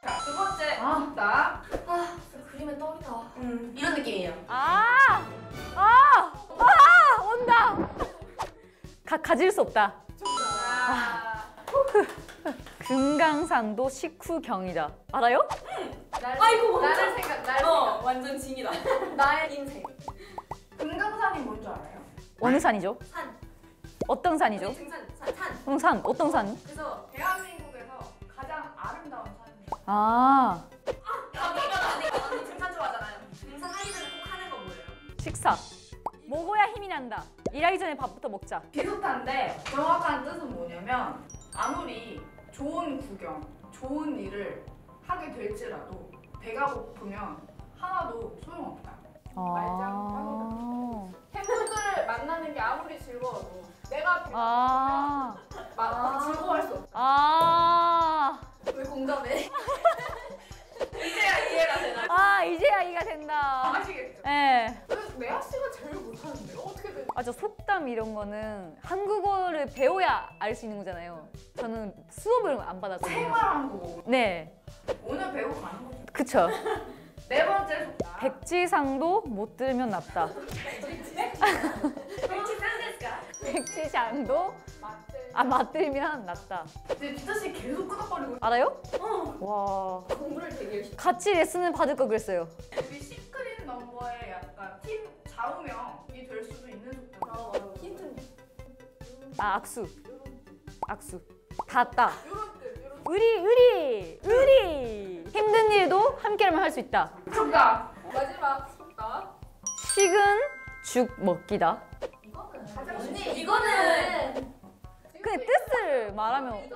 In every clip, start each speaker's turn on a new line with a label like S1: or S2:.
S1: 자, 두 번째 정답.
S2: 그림의 떡이다. 이런 느낌이에요.
S3: 온다. 가질 수 없다. 금강산도 식후경이다. 알아요?
S2: 아이고,
S1: 나를 생각.
S2: 완전 진이다. 나의 인생.
S1: 금강산이 뭔지 알아요?
S3: 어느 산이죠?
S2: 산.
S3: 어떤 산이죠?
S2: 등산. 산.
S3: 산 어떤 산?
S1: 그래서 대한민국에서 가장 아름다운 산입니다.
S3: 아,
S2: 언니 등산 좋아하잖아요. 등산 하기 전에 꼭 하는 거 뭐예요?
S3: 식사. 먹어야 힘이 난다. 일하기 전에 밥부터 먹자.
S1: 비슷한데 정확한 뜻은 뭐냐면 아무리 좋은 구경, 좋은 일을 하게 될지라도 배가 고프면 하나도 소용없다. 팬분들을 만나는 게 아무리 즐거워도 내가 배가 고프면 즐거워할 수 없다.
S2: 왜 공감해?
S1: 이제야 이해가 되나?
S3: 이제야 이해가 된다.
S1: 아시겠죠?
S3: 네.
S1: 그래서 내아 씨가 제일 못하는데요? 어떻게 되지?
S3: 저 속담 이런 거는 한국어를 배워야 알 수 있는 거잖아요. 저는 수업을 안 받았거든요.
S1: 생활 한국어.
S3: 네,
S1: 오늘 배우고 가는 거죠.
S3: 그쵸.
S1: 네 번째 속담.
S3: 백지상도 못 들면 낫다. 백지장도 맞들면 낫다.
S1: 근데 기타 씨 계속 끄덕거리고.
S3: 알아요? 와.
S2: 공부를 되게 열심히.
S3: 같이 레슨을 받을 걸 그랬어요.
S1: 우리 시크릿 넘버의 약간 팀 좌우명이 될 수도 있는 속담.
S2: 힌트.
S3: 악수. 닿았다.
S1: 이런 뜻, 이런
S3: 의리. 힘든 일도 함께라면 할 수 있다.
S1: 정답. 마지막 속담.
S3: 식은 죽 먹기다.
S2: 언니 이거는
S3: 그냥 뜻을 말하면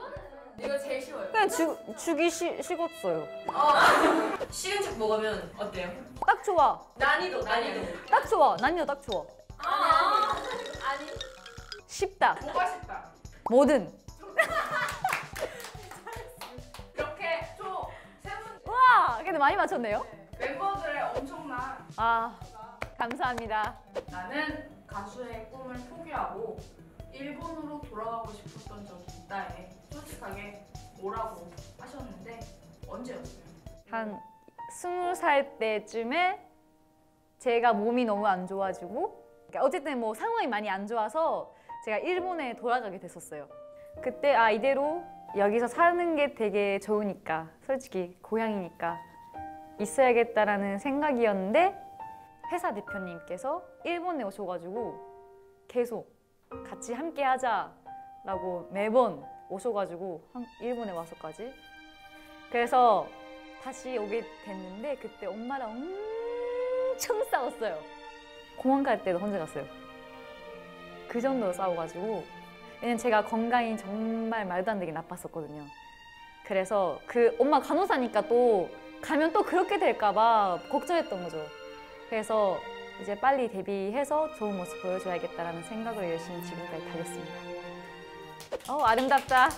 S2: 이거 제일 쉬워요.
S3: 그냥 죽이 식었어요.
S2: 식은 죽 먹으면 어때요?
S3: 딱 좋아.
S2: 난이도.
S3: 딱 좋아. 난요 딱 좋아.
S2: 아니.
S3: 쉽다.
S1: 뭐가 쉽다.
S3: 뭐든.
S1: 이렇게 세 분
S3: 와, 근데 많이 맞췄네요.
S1: 멤버들의 엄청난
S3: 감사합니다.
S1: 나는 가수의 꿈을 포기하고 일본으로 돌아가고 싶었던 적이 있다에 솔직하게 뭐라고 하셨는데 언제였어요?
S3: 한 20살 때쯤에 제가 몸이 너무 안 좋아지고 그러니까 어쨌든 뭐 상황이 많이 안 좋아서 제가 일본에 돌아가게 됐었어요. 그때 이대로 여기서 사는 게 되게 좋으니까 솔직히 고향이니까 있어야겠다라는 생각이었는데 회사 대표님께서 일본에 오셔가지고 계속 같이 함께 하자라고 매번 오셔가지고 일본에 와서까지 그래서 다시 오게 됐는데 그때 엄마랑 엄청 싸웠어요. 공항 갈 때도 혼자 갔어요. 그 정도로 싸워가지고 왜냐면 제가 건강이 정말 말도 안 되게 나빴었거든요. 그래서 그 엄마 간호사니까 또 가면 또 그렇게 될까 봐 걱정했던 거죠. 그래서 이제 빨리 데뷔해서 좋은 모습 보여줘야겠다라는 생각을 열심히 지금까지 다녔습니다. 아름답다.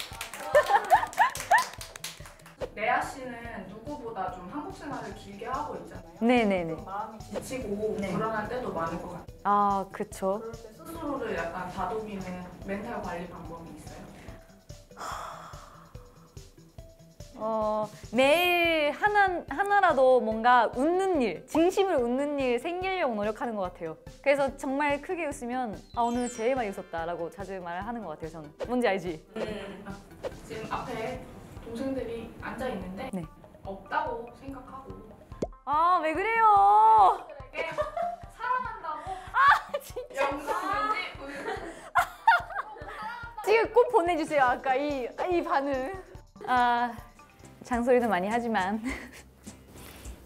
S1: 레아 씨는 누구보다 좀 한국 생활을 길게 하고 있잖아요.
S3: 네네네.
S1: 마음이 지치고 불안할 때도 많을 것 같아요.
S3: 그쵸.
S1: 그럴 때 스스로를 약간 다독이는 멘탈 관리 방법이 있어요?
S3: 매일 하나라도 뭔가 웃는 일, 진심으로 웃는 일 생기려고 노력하는 것 같아요. 그래서 정말 크게 웃으면 오늘 제일 많이 웃었다라고 자주 말을 하는 것 같아요, 저는. 뭔지 알지?
S1: 지금 앞에 동생들이 앉아 있는데
S3: 네.
S1: 없다고 생각하고
S3: 왜 그래요?
S1: 그들에게 사랑한다고
S3: 진짜.
S1: 영상 편지
S3: 지금 꼭 보내주세요, 아까 이 반응. 잔소리도 많이 하지만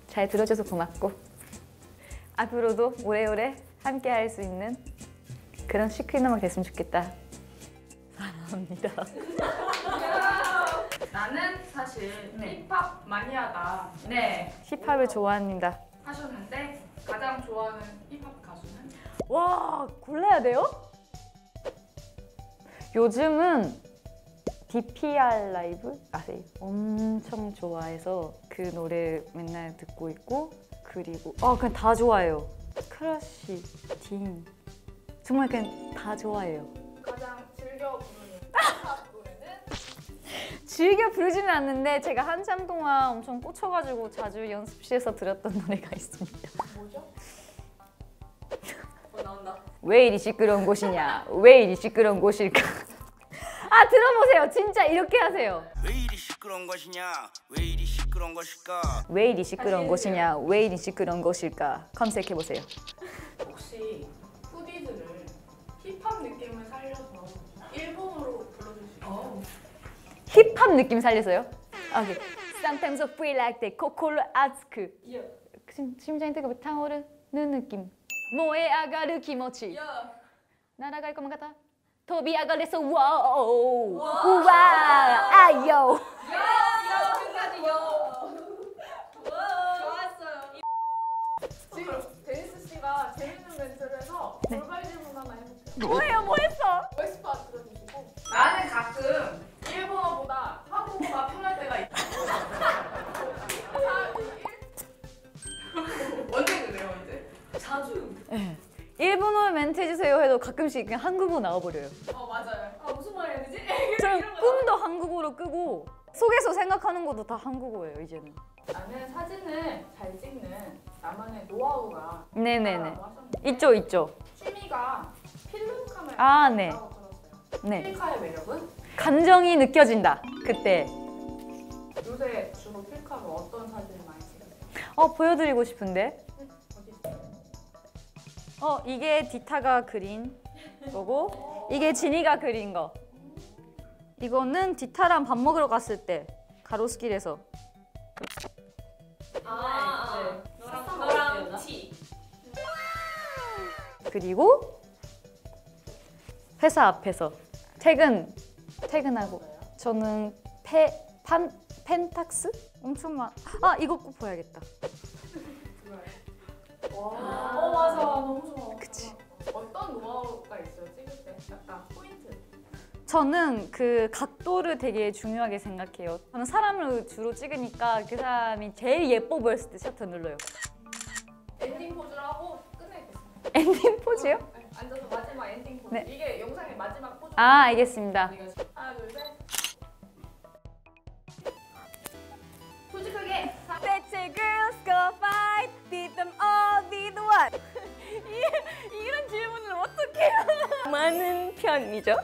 S3: 잘 들어줘서 고맙고 앞으로도 오래오래 함께 할 수 있는 그런 시크릿 음악 됐으면 좋겠다. 사랑합니다.
S1: 나는 사실 힙합 마니아다. 네.
S3: 힙합을 좋아합니다.
S1: 하셨는데 가장 좋아하는 힙합 가수는?
S3: 와, 골라야 돼요? 요즘은 DPR 라이브 아세요? 엄청 좋아해서 그 노래 맨날 듣고 있고 그리고 그냥 다 좋아해요. 크러쉬, 딘 정말 그냥 다 좋아해요.
S1: 가장 즐겨 부르는 힙합 노래는?
S3: 즐겨 부르지는 않는데 제가 한참 동안 엄청 꽂혀가지고 자주 연습실에서 들었던 노래가 있습니다.
S1: 뭐죠?
S2: 나온다.
S3: 왜 이리 시끄러운 곳이냐? 왜 이리 시끄러운 곳일까? 아 들어보세요. 진짜 이렇게 하세요.
S4: 왜 이리 시끄러운 것이냐? 왜 이리 시끄러운 것일까?
S3: 왜 이리 시끄러운 곳이냐? 왜 이리 시끄러운 곳일까? 검색해보세요.
S1: 혹시 후디들을 힙합 느낌을 살려서 일본어로 불러줄 수 있어요?
S3: 힙합 느낌 살려서요? 아, 오케이. Sometimes I feel like the 코코로 아츠크. 심장이 뜨겁게 타오르는 느낌. 모에 아가르 기모치. 날아갈 것만 같아. 토비 아가르에서 와우. 우와. 아요.
S2: 좋았어요.
S1: 지금 데니스 씨가 재밌는 멘트를 해서 돌발 질문 하나 해볼게요.
S3: 뭐예요? 뭐 했어?
S1: 웨스파 들어주시고 나는 가끔 일본어보다 한국어가 편할 때가 있다. 4, 2, 1 언제 그래요? 언제?
S2: 자주.
S3: 일본어 멘트 해주세요 해도 가끔씩 그냥 한국어 나와버려요.
S1: 맞아요.
S2: 아 무슨 말 해야 되지?
S3: 저는 꿈도 한국어로 끄고 속에서 생각하는 것도 다 한국어예요 이제는.
S1: 나는 사진을 잘 찍는 나만의 노하우가
S3: 네네네.
S1: 있다고 하셨는데
S3: 있죠 있죠.
S1: 취미가 필름 카메라
S3: 아, 네.
S1: 들었어요.
S3: 네.
S1: 필카의 매력은?
S3: 감정이 느껴진다. 그때.
S1: 요새 주로 필카로 어떤 사진을 많이 찍으세요?
S3: 보여드리고 싶은데.
S1: 어디 있어요?
S3: 이게 디타가 그린 거고 이게 지니가 그린 거. 이거는 디타랑 밥 먹으러 갔을 때 가로수길에서.
S2: 너랑 티.
S3: 그리고 회사 앞에서 퇴근하고 저는 펜탁스? 엄청 이거 꼭 봐야겠다.
S1: 맞아. 너무 좋아.
S3: 그치.
S1: 어떤 노하우가 있어요? 찍을 때 약간 포인트.
S3: 저는 그 각도를 되게 중요하게 생각해요. 저는 사람을 주로 찍으니까 그 사람이 제일 예뻐 보였을 때 셔터 눌러요.
S1: 엔딩 포즈를 하고 끝내겠습니다.
S3: 엔딩 포즈요?
S1: 네, 앉아서 마지막 엔딩 포즈.
S3: 네.
S1: 이게 영상의 마지막 포즈.
S3: 알겠습니다.
S1: 하나, 둘, 셋. 솔직하게.
S3: Better girls go fight, beat them all, be the one. 이런 질문을 어떻게 해요? 많은 편이죠?